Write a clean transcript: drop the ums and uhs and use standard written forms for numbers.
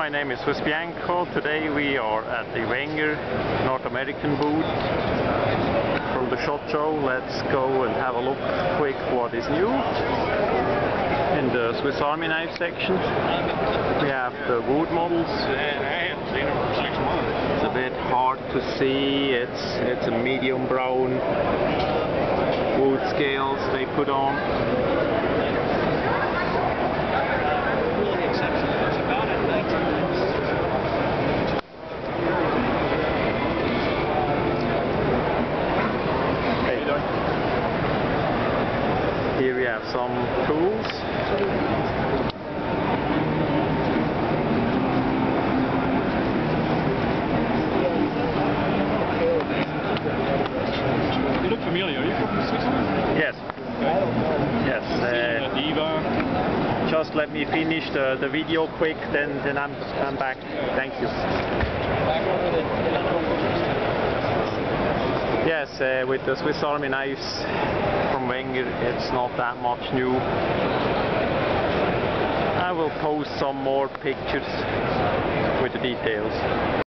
my name is Swissbianco. Today we are at the Wenger North American booth from the SHOT Show. Let's go and have a look quick what is new. In the Swiss Army knife section we have the wood models. It's a bit hard to see, it's a medium brown wood scales they put on. Here we have some tools. You look familiar. Are you from Switzerland? Yes. Yes. Just let me finish the video quick, then I'm back. Thank you. Yes, with the Swiss Army knives from Wenger, it's not that much new. I will post some more pictures with the details.